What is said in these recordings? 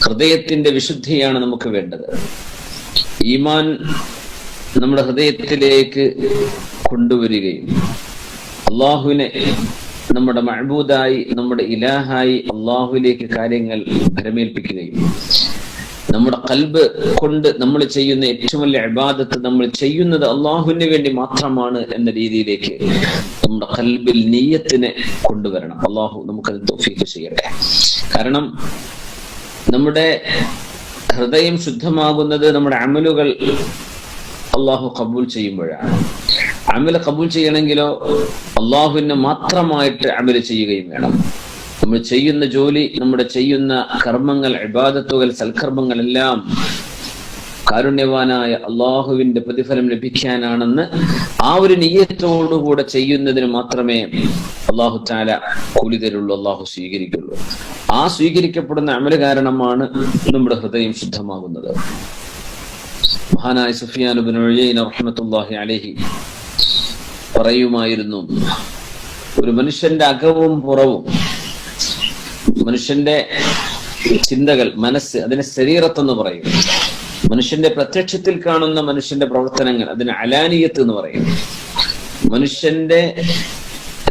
ഹൃദയത്തിന്റെ വിശുദ്ധിയാണ് നമുക്ക് വേണ്ടത്. ഈമാൻ നമ്മുടെ ഹൃദയത്തിലേക്ക് കൊണ്ടുവരികയും അള്ളാഹുവിനെ നമ്മുടെ മഅബൂദായി, നമ്മുടെ ഇലാഹായി അള്ളാഹുവിലേക്ക് കാര്യങ്ങൾ ഭരമേൽപ്പിക്കുകയും നമ്മുടെ ഖൽബ് കൊണ്ട് നമ്മൾ ചെയ്യുന്ന ഏറ്റവും വലിയ ഇബാദത്ത് നമ്മൾ ചെയ്യുന്നത് അള്ളാഹുവിന് വേണ്ടി മാത്രമാണ് എന്ന രീതിയിലേക്ക് നമ്മുടെ ഖൽബിൽ നിയ്യത്തിനെ കൊണ്ടുവരണം. അള്ളാഹു നമുക്കത് തൗഫീഖ് ചെയ്യട്ടെ. കാരണം നമ്മുടെ ഹൃദയം ശുദ്ധമാകുന്നത് നമ്മുടെ അമലുകൾ അള്ളാഹു കബൂൽ ചെയ്യുമ്പോഴാണ്. അമല് കബൂൽ ചെയ്യണമെങ്കിലോ അള്ളാഹുവിനെ മാത്രമായിട്ട് അമല് ചെയ്യുകയും വേണം. നമ്മൾ ചെയ്യുന്ന ജോലി, നമ്മുടെ ചെയ്യുന്ന കർമ്മങ്ങൾ, ഇബാദത്തുകൾ, സൽക്കർമ്മങ്ങൾ എല്ലാം കാരുണ്യവാനായ അള്ളാഹുവിന്റെ പ്രതിഫലം ലഭിക്കാനാണെന്ന് ആ ഒരു നിയ്യത്തോടുകൂടെ ചെയ്യുന്നതിന് മാത്രമേ അള്ളാഹു തആല കൂലി തരുള്ളൂ, അള്ളാഹു സ്വീകരിക്കുള്ളൂ. ആ സ്വീകരിക്കപ്പെടുന്ന അമല് കാരണമാണ് നമ്മുടെ ഹൃദയം ശുദ്ധമാകുന്നത്. മഹാനായ സുഫിയാൻ ഇബ്നു ഉയൈന റഹ്മത്തുള്ളാഹി അലൈഹി പറയുമായിരുന്നു, ഒരു മനുഷ്യന്റെ അകവും പുറവും, മനുഷ്യന്റെ ചിന്തകൾ, മനസ്സ്, അതിനെ ശരീരത്തെന്ന് പറയും. മനുഷ്യന്റെ പ്രത്യക്ഷത്തിൽ കാണുന്ന മനുഷ്യന്റെ പ്രവർത്തനങ്ങൾ, അതിന് അലാനിയത്ത് എന്ന് പറയും. മനുഷ്യന്റെ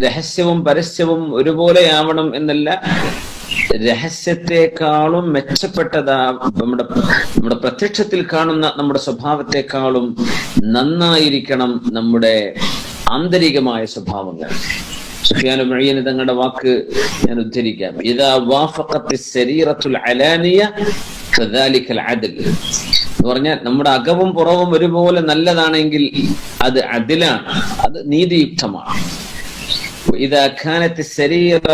രഹസ്യവും പരസ്യവും ഒരുപോലെയാവണം എന്നല്ല, രഹസ്യത്തെക്കാളും മെച്ചപ്പെട്ടതാ നമ്മുടെ പ്രത്യക്ഷത്തിൽ കാണുന്ന നമ്മുടെ സ്വഭാവത്തെക്കാളും നന്നായിരിക്കണം നമ്മുടെ ആന്തരികമായ സ്വഭാവങ്ങൾ. സുഫിയാൻ ഇബ്നു ഉയൈന തങ്ങളുടെ വാക്ക് ഞാൻ ഉദ്ധരിക്കാം. ഇദാ വാഫഖത്തി ശരീറത്തുൽ അലാനിയ ഫദാലികൽ അദ്ൽ എന്ന് പറഞ്ഞാൽ നമ്മുടെ അകവും പുറവും ഒരുപോലെ നല്ലതാണെങ്കിൽ അത് അദ്ലാണ്, അത് നീതിയുക്തമാണ്. ഇദാ കാനത്തി ശരീറ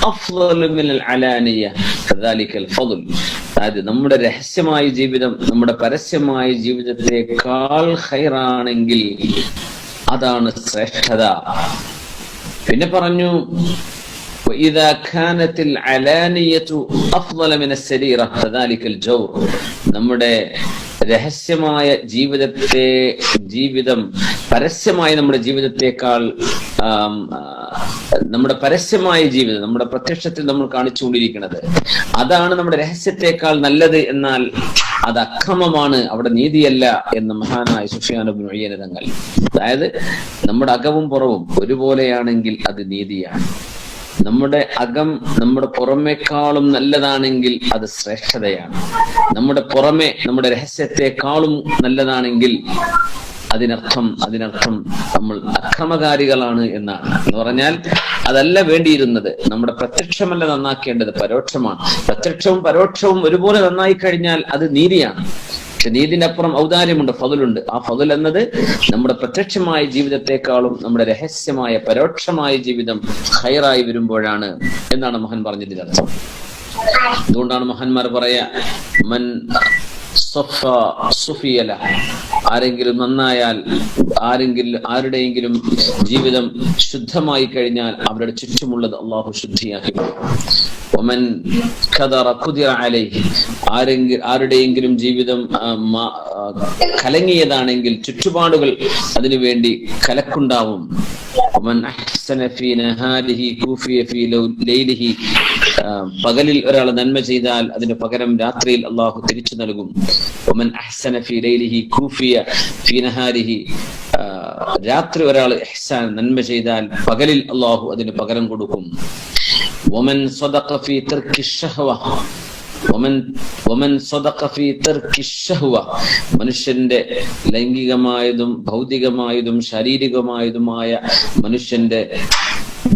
അഫ്ളലു മിനൽ അലാനിയ ഫദാലികൽ ഫദ്ൽ, അതായത് നമ്മുടെ രഹസ്യമായ ജീവിതം നമ്മുടെ പരസ്യമായ ജീവിതത്തെക്കാൾ ഖൈറാണെങ്കിൽ അതാണ് ശ്രേഷ്ഠത. പിന്നെ പറഞ്ഞു, وإذا كانت العلانية أفضل من السريرة فذلك الجور, നമ്മുടെ രഹസ്യമായ ജീവിതം പരസ്യമായ നമ്മുടെ ജീവിതത്തെക്കാൾ, നമ്മുടെ പരസ്യമായ ജീവിതം, നമ്മുടെ പ്രത്യക്ഷത്തിൽ നമ്മൾ കാണിച്ചുകൊണ്ടിരിക്കുന്നത് അതാണ് നമ്മുടെ രഹസ്യത്തെക്കാൾ നല്ലത്, എന്നാൽ അത് അക്രമമാണ്, അവിടെ നീതിയല്ല എന്ന് മഹാനായ സുഫിയാൻ ഇബ്നു ഉയൈന തങ്ങൾ. അതായത് നമ്മുടെ അകവും പുറവും ഒരുപോലെയാണെങ്കിൽ അത് നീതിയാണ്. നമ്മുടെ അകം നമ്മുടെ പുറമേക്കാളും നല്ലതാണെങ്കിൽ അത് ശ്രേഷ്ഠതയാണ്. നമ്മുടെ പുറമെ നമ്മുടെ രഹസ്യത്തെക്കാളും നല്ലതാണെങ്കിൽ അതിനർത്ഥം നമ്മൾ അക്രമകാരികളാണ് എന്നാണ്. എന്ന് പറഞ്ഞാൽ അതല്ല വേണ്ടിയിരുന്നത്. നമ്മുടെ പ്രത്യക്ഷമല്ല നന്നാക്കേണ്ടത്, പരോക്ഷമാണ്. പ്രത്യക്ഷവും പരോക്ഷവും ഒരുപോലെ നന്നായി കഴിഞ്ഞാൽ അത് നീതിയാണ്. പക്ഷെ നീതിനപ്പുറം ഔദാര്യമുണ്ട്, ഫضലുണ്ട്. ആ ഫضൽ എന്നത് നമ്മുടെ പ്രത്യക്ഷമായ ജീവിതത്തെക്കാളും നമ്മുടെ രഹസ്യമായ പരോക്ഷമായ ജീവിതം ഖൈറായി വരുമ്പോഴാണ് എന്നാണ് മഹാൻ പറഞ്ഞതിന്റെ അർത്ഥം. അതുകൊണ്ടാണ് മഹാന്മാർ പറയാ, മൻ ആരെങ്കിലും നന്നായാൽ, ആരുടെയെങ്കിലും ജീവിതം ശുദ്ധമായി കഴിഞ്ഞാൽ അവരുടെ ചുറ്റുമുള്ളത് അള്ളാഹു ശുദ്ധിയാക്കി. ആരുടെയെങ്കിലും ജീവിതം കലങ്ങിയതാണെങ്കിൽ ചുറ്റുപാടുകൾ അതിനുവേണ്ടി കലക്കുണ്ടാവും. പകലിൽ ഒരാൾ നന്മ ചെയ്താൽ അതിന് പകരം രാത്രിയിൽ അള്ളാഹു തിരിച്ചു നൽകും. രാത്രി ഒരാൾ ഇഹ്സാൻ നന്മ ചെയ്താൽ പകലിൽ അള്ളാഹു അതിന് പകരം കൊടുക്കും. മനുഷ്യന്റെ ലൈംഗികമായതും ഭൗതികമായതും ശാരീരികമായതുമായ മനുഷ്യന്റെ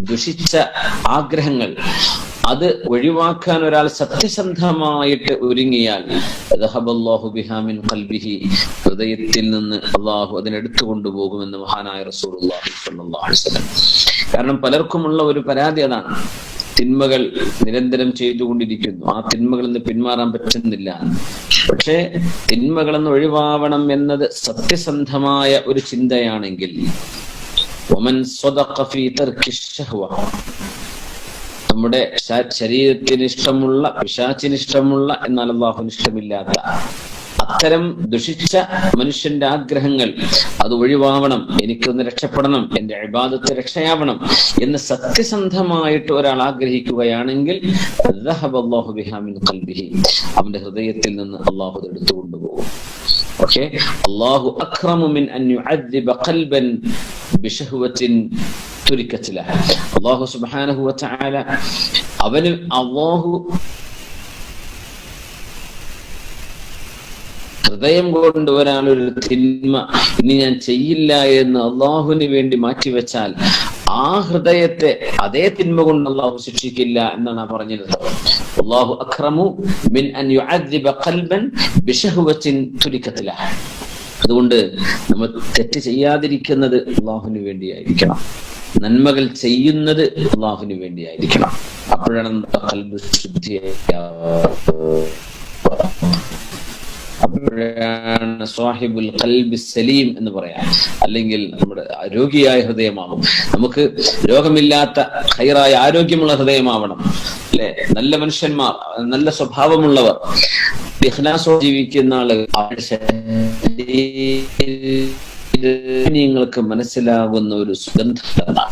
ദുഷിച്ച ആഗ്രഹങ്ങൾ അത് ഒഴിവാക്കാൻ ഒരാൾ സത്യസന്ധമായിട്ട് ഒരുങ്ങിയാൽ ഹൃദയത്തിൽ നിന്ന് അള്ളാഹു അതിനെടുത്തു കൊണ്ടുപോകുമെന്ന് മഹാനായ റസൂലുള്ളാഹി സ്വല്ലല്ലാഹു അലൈഹി വസല്ലം. കാരണം പലർക്കുമുള്ള ഒരു പരാതി അതാണ്, തിന്മകൾ നിരന്തരം ചെയ്തുകൊണ്ടിരിക്കുന്നു, ആ തിന്മകളിൽ നിന്ന് പിന്മാറാൻ പറ്റുന്നില്ല. പക്ഷേ തിന്മകളെന്ന് ഒഴിവാവണം എന്നത് സത്യസന്ധമായ ഒരു ചിന്തയാണെങ്കിൽ, നമ്മുടെ ശരീരത്തിന് ഇഷ്ടമുള്ള, പിശാചിന് ഇഷ്ടമുള്ള, എന്നാൽ അല്ലാഹുവിന് ഇഷ്ടമില്ലാത്ത അത്തരം ദുഷിച്ച മനുഷ്യന്റെ ആഗ്രഹങ്ങൾ അത് ഒഴിവാവണം, എനിക്കൊന്ന് രക്ഷപ്പെടണം, എന്റെ ഇബാദത്ത് രക്ഷയാവണം എന്ന് സത്യസന്ധമായിട്ട് ഒരാൾ ആഗ്രഹിക്കുകയാണെങ്കിൽ അവന്റെ ഹൃദയത്തിൽ നിന്ന് അള്ളാഹു എടുത്തു കൊണ്ടുപോകും. ഓക്കെ, അല്ലാഹു അക്രമു മിൻ അൻ യുഅദ്ദിബ ഖൽബൻ ബിശഹവത്തിൻ തുരിക്കത് ലഹ. അല്ലാഹു സുബ്ഹാനഹു വ തആല അല്ലാഹു ഹൃദയം കൊണ്ട് ഒരാളൊരു തിന്മ ഇനി ഞാൻ ചെയ്യില്ല എന്ന് അള്ളാഹുവിന് വേണ്ടി മാറ്റിവെച്ചാൽ ആ ഹൃദയത്തെ അതേ തിന്മ കൊണ്ട് അള്ളാഹു ശിക്ഷിക്കില്ല എന്നാണ് പറഞ്ഞിരുന്നത്. അല്ലാഹു അക്രമു മിൻ അൻ യുഅദ്ദിബ ഖൽബൻ ബിശഹവത്തിൻ തുരിക്കത് ലഹ. അതുകൊണ്ട് നമ്മൾ തെറ്റ് ചെയ്യാതിരിക്കുന്നത് അള്ളാഹുവിന് വേണ്ടിയായിരിക്കണം, നന്മകൾ ചെയ്യുന്നത് അള്ളാഹുവിന് വേണ്ടിയായിരിക്കണം. അപ്പോഴാണ് നമ്മുടെ ഖൽബ് അപ്പോഴാണ് സാഹിബുൽ ഖൽബി സലീം എന്ന് പറയാം. അല്ലെങ്കിൽ നമ്മുടെ രോഗിയായ ഹൃദയമാവും. നമുക്ക് രോഗമില്ലാത്ത ഖൈറായ ആരോഗ്യമുള്ള ഹൃദയമാവണം, അല്ലെ? നല്ല മനുഷ്യന്മാർ, നല്ല സ്വഭാവമുള്ളവർ, ഇഖ്ലാസോടെ ജീവിക്കുന്ന ആളുകൾ അവരുടെ നിങ്ങൾക്ക് മനസ്സിലാകുന്ന ഒരു സുഗന്ധമാണ്.